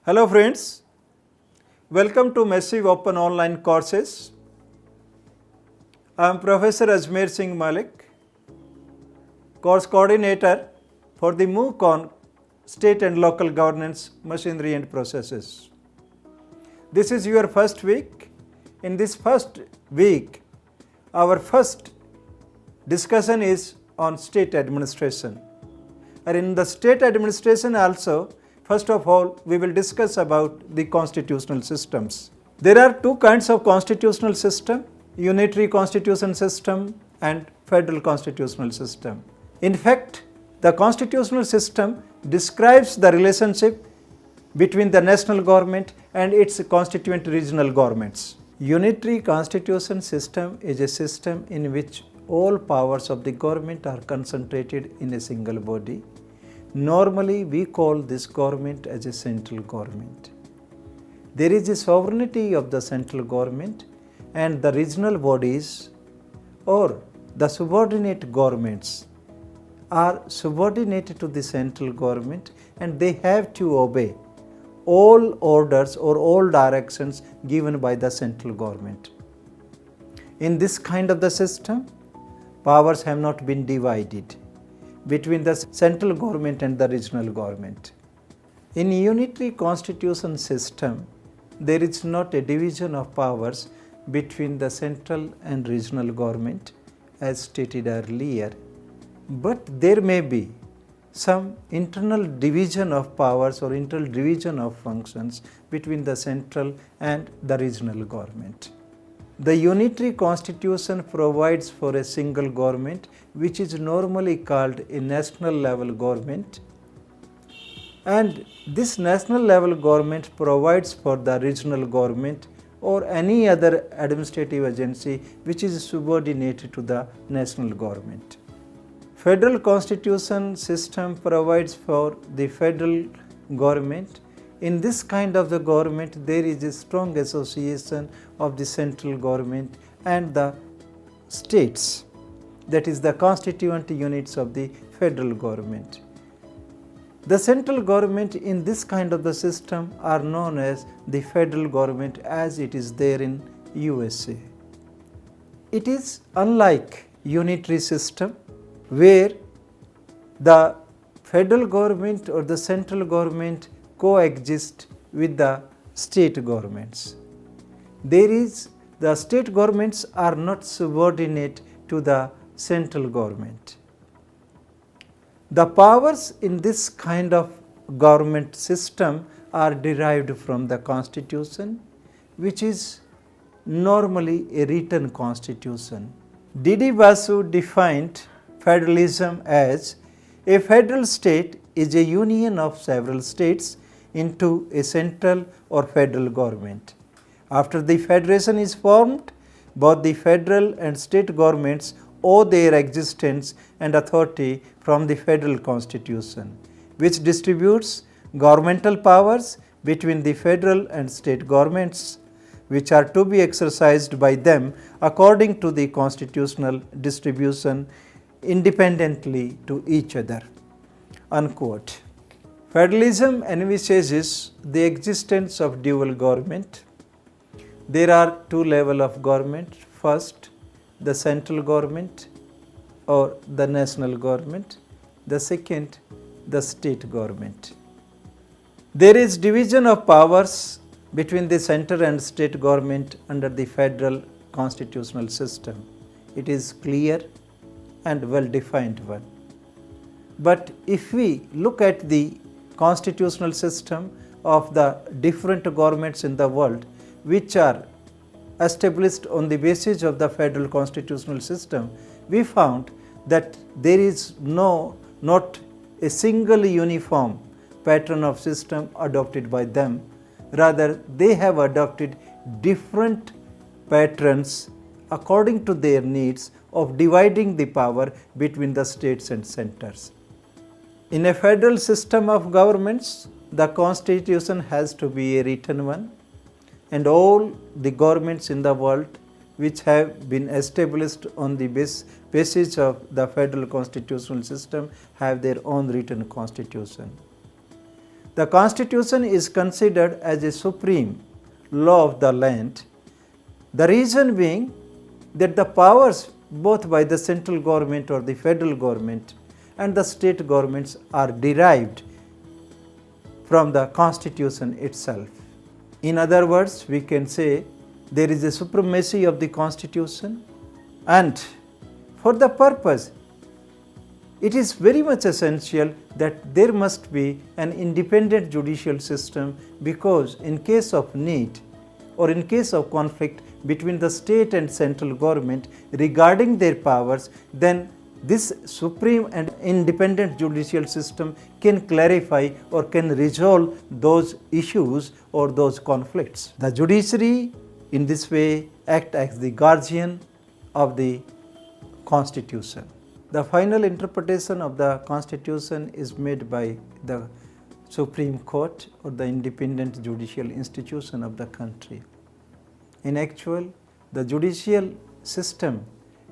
Hello friends, welcome to Massive Open Online Courses. I am Professor Ajmer Singh Malik, Course Coordinator for the MOOC on State and Local Governance, Machinery and Processes. This is your first week. In this first week, our first discussion is on state administration. And in the state administration also, first of all, we will discuss about the constitutional systems. There are two kinds of constitutional system, unitary constitution system and federal constitutional system. In fact, the constitutional system describes the relationship between the national government and its constituent regional governments. Unitary constitution system is a system in which all powers of the government are concentrated in a single body. Normally, we call this government as a central government. There is a sovereignty of the central government, and the regional bodies or the subordinate governments are subordinated to the central government, and they have to obey all orders or all directions given by the central government. In this kind of the system, powers have not been divided between the central government and the regional government. In unitary constitution system, there is not a division of powers between the central and regional government as stated earlier, but there may be some internal division of powers or internal division of functions between the central and the regional government. The unitary constitution provides for a single government, which is normally called a national level government, and this national level government provides for the regional government or any other administrative agency which is subordinated to the national government. Federal constitution system provides for the federal government. In this kind of the government, there is a strong association of the central government and the states, that is the constituent units of the federal government. The central government in this kind of the system are known as the federal government as it is there in USA. It is unlike unitary system where the federal government or the central government coexist with the state governments. The state governments are not subordinate to the central government. The powers in this kind of government system are derived from the constitution, which is normally a written constitution. D.D. Basu defined federalism as a federal state is a union of several states into a central or federal government. After the federation is formed, both the federal and state governments owe their existence and authority from the federal constitution, which distributes governmental powers between the federal and state governments, which are to be exercised by them according to the constitutional distribution independently to each other. Unquote. Federalism envisages the existence of dual government. There are two levels of government. First, the central government or the national government. The second, the state government. There is division of powers between the center and state government under the federal constitutional system. It is clear and well defined one. But if we look at the constitutional system of the different governments in the world which are established on the basis of the federal constitutional system, we found that there is not a single uniform pattern of system adopted by them. Rather, they have adopted different patterns according to their needs of dividing the power between the states and centers. In a federal system of governments, the constitution has to be a written one, and all the governments in the world which have been established on the basis of the federal constitutional system have their own written constitution. The Constitution is considered as a supreme law of the land. The reason being that the powers both by the central government or the federal government and the state governments are derived from the Constitution itself. In other words, we can say there is a supremacy of the Constitution, and for the purpose it is very much essential that there must be an independent judicial system, because in case of need or in case of conflict between the state and central government regarding their powers, then this supreme and independent judicial system can clarify or can resolve those issues or those conflicts. The judiciary in this way act as the guardian of the Constitution. The final interpretation of the Constitution is made by the Supreme Court or the independent judicial institution of the country. In actual, the judicial system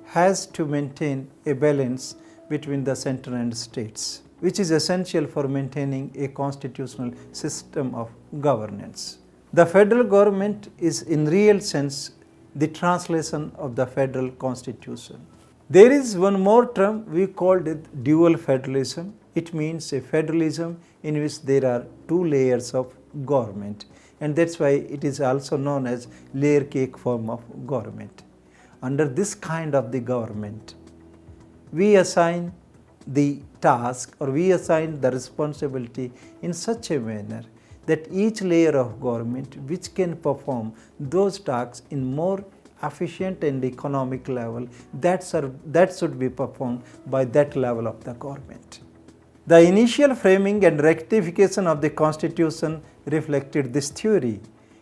has to maintain a balance between the center and states, which is essential for maintaining a constitutional system of governance. The federal government is in real sense the translation of the federal constitution. There is one more term, we called it dual federalism. It means a federalism in which there are two layers of government, and that's why it is also known as layer cake form of government. Under this kind of the government, we assign the task or we assign the responsibility in such a manner that each layer of government which can perform those tasks in more efficient and economic level, that should be performed by that level of the government. The initial framing and rectification of the Constitution reflected this theory.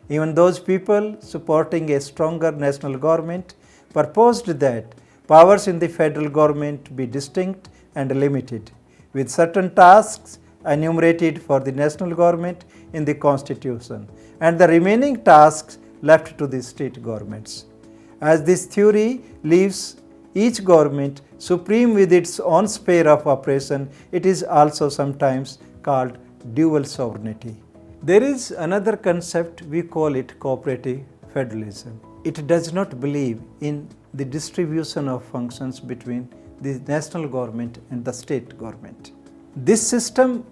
Even those people supporting a stronger national government proposed that powers in the federal government be distinct and limited, with certain tasks enumerated for the national government in the Constitution and the remaining tasks left to the state governments. As this theory leaves each government supreme with its own sphere of operation, it is also sometimes called dual sovereignty. There is another concept, we call it cooperative federalism. It does not believe in the distribution of functions between the national government and the state government. This system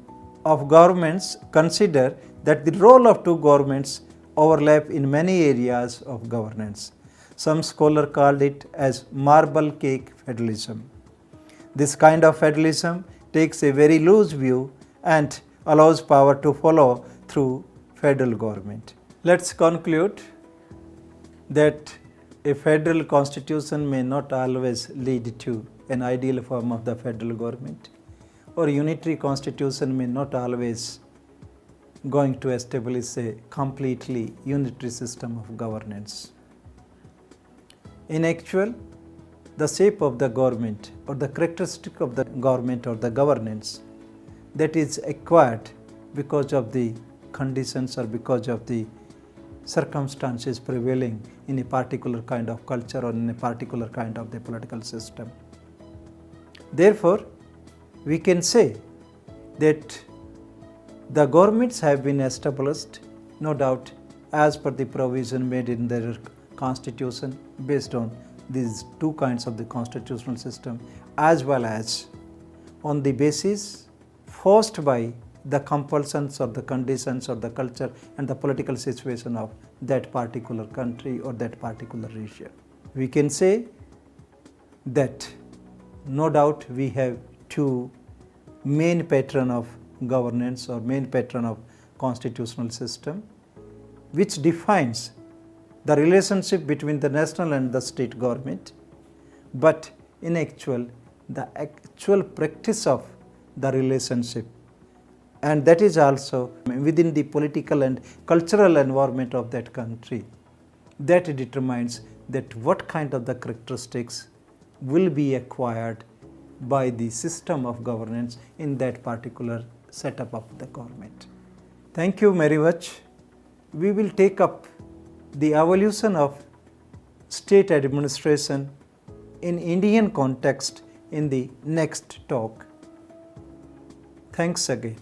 of governments consider that the role of two governments overlap in many areas of governance. Some scholars called it as marble cake federalism. This kind of federalism takes a very loose view and allows power to follow through federal government. Let's conclude that a federal constitution may not always lead to an ideal form of the federal government, or unitary constitution may not always going to establish a completely unitary system of governance. In actual, the shape of the government or the characteristic of the government or the governance that is acquired because of the conditions or because of the circumstances prevailing in a particular kind of culture or in a particular kind of the political system. Therefore, we can say that the governments have been established, no doubt, as per the provision made in their constitution based on these two kinds of the constitutional system, as well as on the basis forced by the compulsions or the conditions or the culture and the political situation of that particular country or that particular region. We can say that no doubt we have two main pattern of governance or main pattern of constitutional system, which defines the relationship between the national and the state government, but in actual, the actual practice of the relationship, and that is also within the political and cultural environment of that country, that determines that what kind of the characteristics will be acquired by the system of governance in that particular setup of the government. Thank you very much. We will take up the evolution of state administration in Indian context in the next talk. Thanks again.